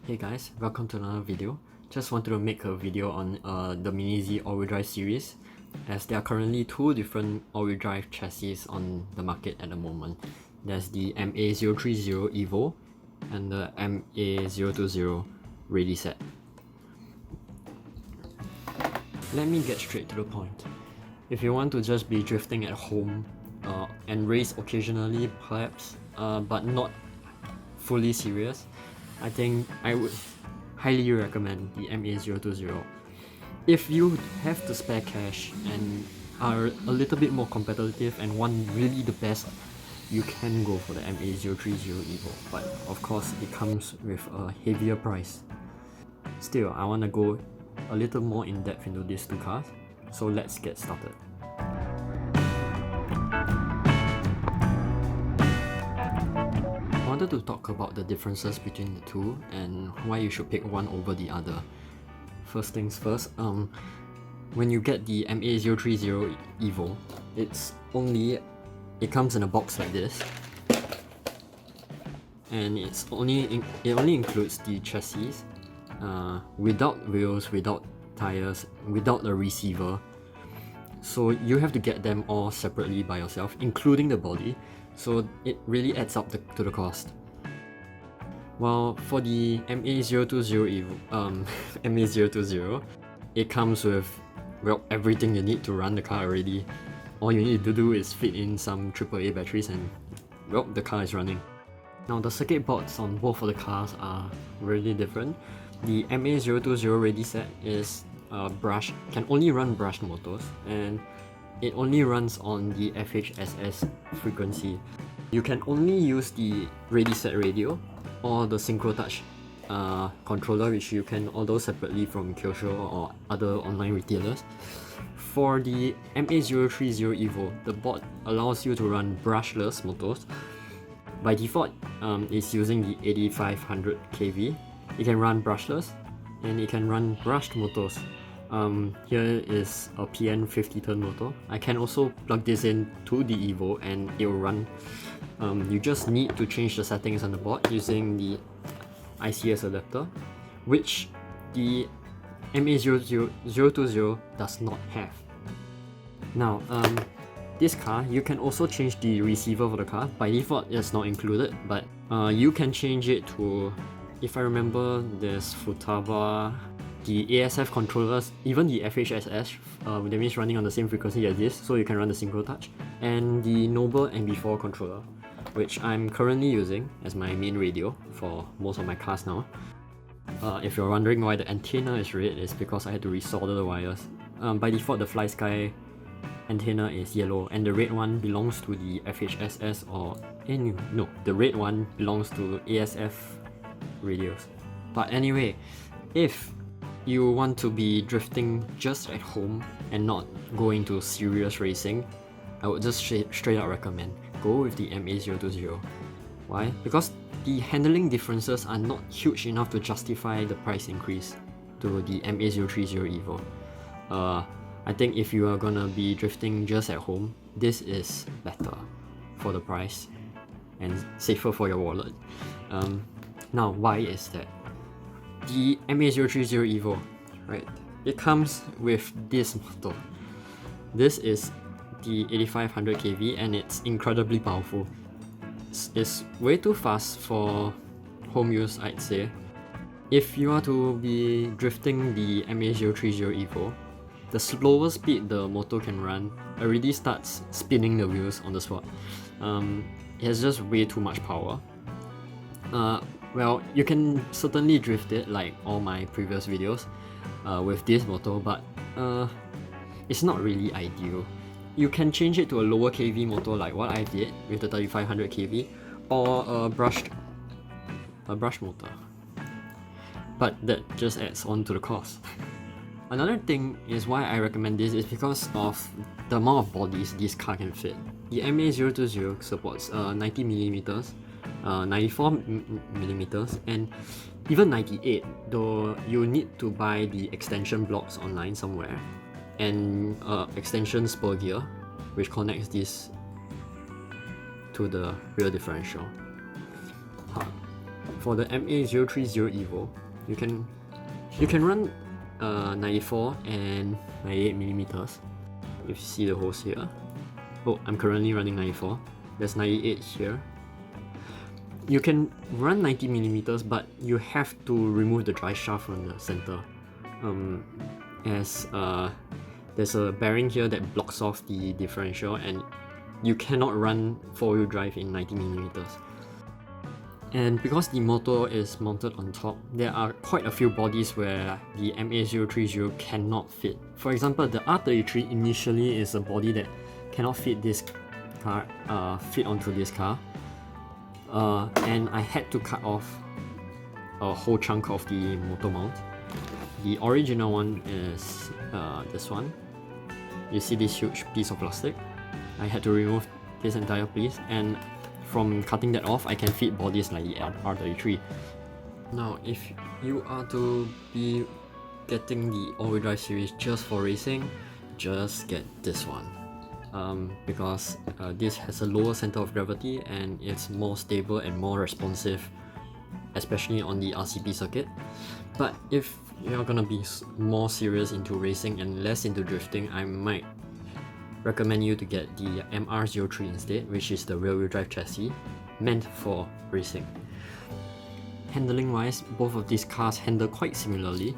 Hey guys, welcome to another video. Just wanted to make a video on the Mini Z all-wheel drive series, as there are currently two different all-wheel drive chassis on the market at the moment. There's the MA030EVO and the MA020 ready set. Let me get straight to the point. If you want to just be drifting at home and race occasionally perhaps, but not fully serious, I think I would highly recommend the MA020. If you have to spare cash and are a little bit more competitive and want really the best, you can go for the MA030EVO, but of course it comes with a heavier price. Still, I want to go a little more in depth into these two cars, so let's get started. I wanted to talk about the differences between the two and why you should pick one over the other. First things first, when you get the MA030EVO, it comes in a box like this, and it only includes the chassis, without wheels, without tires, without a receiver. So you have to get them all separately by yourself, including the body. So it really adds up to the cost. While for the MA020 MA020, it comes with, well, everything you need to run the car already. All you need to do is fit in some AAA batteries and, well, the car is running. Now the circuit boards on both of the cars are really different. The MA020 ready set is can only run brushed motors, and it only runs on the FHSS frequency. You can only use the ready set radio or the Synchro Touch controller, which you can order separately from Kyosho or other online retailers. For the MA030EVO, the board allows you to run brushless motors. By default, it's using the 8500 kV. It can run brushless and it can run brushed motors. Here is a PN 50 turn motor. I can also plug this in to the Evo and it will run. You just need to change the settings on the board using the ICS adapter, which the MA020 does not have. Now, this car, you can also change the receiver for the car. By default, it's not included, but you can change it to, if I remember, there's Futaba, the ASF controllers, even the FHSS, that means running on the same frequency as this, so you can run the Synchro Touch, and the Noble MB4 controller, which I'm currently using as my main radio for most of my cars now. If you're wondering why the antenna is red, it's because I had to resolder the wires. By default, the FlySky antenna is yellow, and the red one belongs to the FHSS the red one belongs to ASF radios. But anyway, if you want to be drifting just at home and not go into serious racing, I would just straight up recommend go with the MA020. Why? Because the handling differences are not huge enough to justify the price increase to the MA030EVO. I think if you are gonna be drifting just at home, this is better for the price and safer for your wallet. Now, why is that? The MA030EVO, right? It comes with this motor. This is the 8500 kV and it's incredibly powerful. It's way too fast for home use, I'd say. If you are to be drifting the MA030EVO, the slower speed the motor can run already starts spinning the wheels on the spot. It has just way too much power. Well, you can certainly drift it like all my previous videos with this motor, but it's not really ideal. You can change it to a lower kV motor like what I did with the 3500 kV, or a brushed motor, but that just adds on to the cost. Another thing is why I recommend this is because of the amount of bodies this car can fit. The MA020 supports 90mm, 94mm, and even 98, though you need to buy the extension blocks online somewhere, and extension spur gear, which connects this to the rear differential. for the MA030EVO, you can run 94 and 98 millimeters. If you see the holes here. Oh, I'm currently running 94. There's 98 here. You can run 90 millimeters, but you have to remove the drive shaft from the center. As there's a bearing here that blocks off the differential, and you cannot run 4-wheel drive in 90 millimeters. And because the motor is mounted on top, there are quite a few bodies where the MA030 cannot fit. For example, the R33 initially is a body that cannot fit this car, fit onto this car, and I had to cut off a whole chunk of the motor mount. The original one is this one. You see this huge piece of plastic? I had to remove this entire piece, and from cutting that off, I can fit bodies like the R33. Now, if you are to be getting the all-wheel drive series just for racing, just get this one. Because this has a lower center of gravity and it's more stable and more responsive, especially on the RCP circuit. But if you're gonna be more serious into racing and less into drifting, I might recommend you to get the MR03 instead, which is the rear-wheel drive chassis meant for racing. Handling wise, both of these cars handle quite similarly.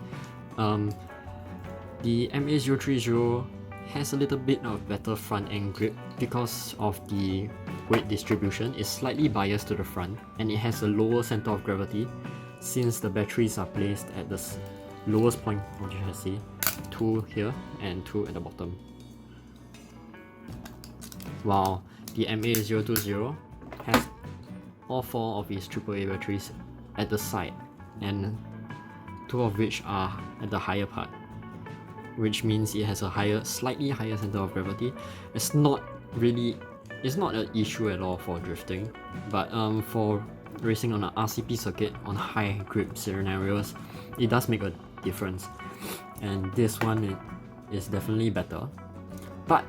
The MA030 has a little bit of better front end grip because of the weight distribution. It's slightly biased to the front, and it has a lower center of gravity since the batteries are placed at the lowest point of the chassis, 2 here and 2 at the bottom. While the MA020 has all 4 of its AAA batteries at the side, and 2 of which are at the higher part, which means it has a slightly higher center of gravity. It's not an issue at all for drifting, but for racing on an RCP circuit on high grip scenarios, it does make a difference, and this one is definitely better, but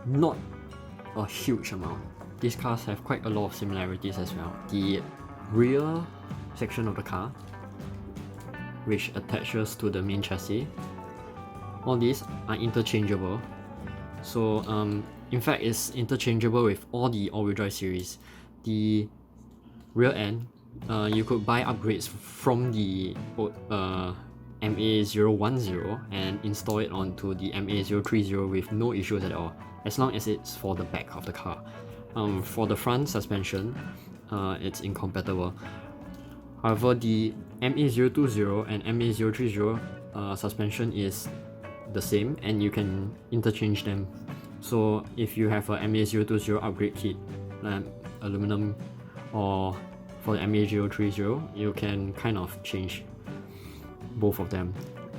not a huge amount. These cars have quite a lot of similarities as well. The rear section of the car, which attaches to the main chassis, all these are interchangeable. So in fact, it's interchangeable with all the all-wheel drive series. The rear end, you could buy upgrades from the MA010 and install it onto the MA030 with no issues at all, as long as it's for the back of the car. For the front suspension, it's incompatible. However, the MA020 and MA030 suspension is the same, and you can interchange them. So if you have a MA020 upgrade kit, aluminum, or for the MA030, you can kind of change both of them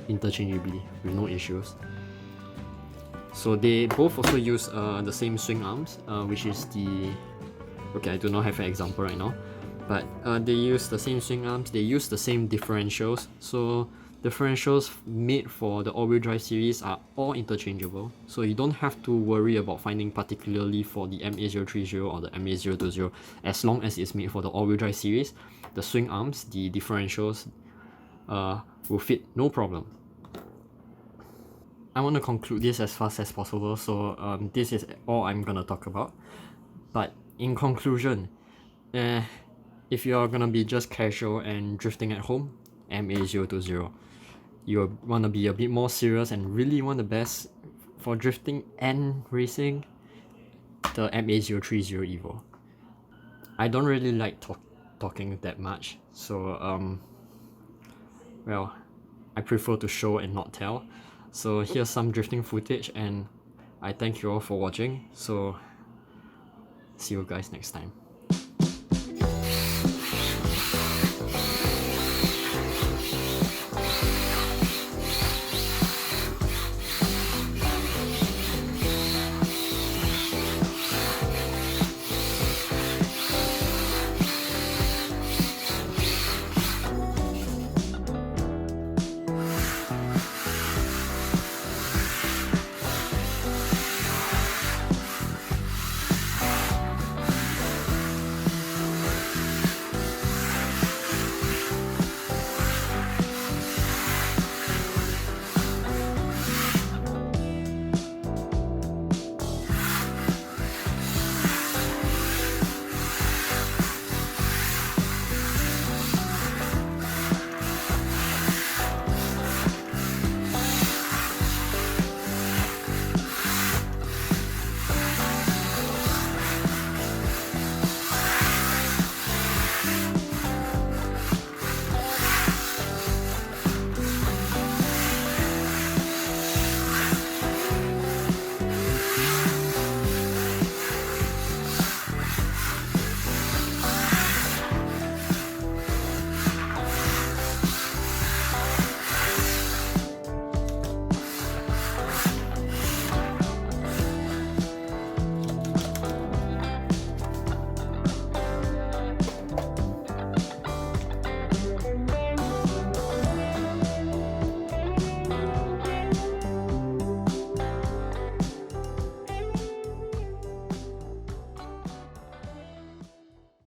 interchangeably with no issues. So they both also use the same swing arms, which is the... Okay, I do not have an example right now, but they use the same swing arms, they use the same differentials. So differentials made for the all-wheel drive series are all interchangeable, so you don't have to worry about finding particularly for the MA030 or the MA020. As long as it's made for the all-wheel drive series, the swing arms, the differentials will fit no problem. I want to conclude this as fast as possible, so this is all I'm gonna talk about. But in conclusion, if you're gonna be just casual and drifting at home, MA020. You want to be a bit more serious and really want the best for drifting and racing, the MA030EVO. I don't really like talking that much, so well, I prefer to show and not tell. So here's some drifting footage, and I thank you all for watching. So see you guys next time.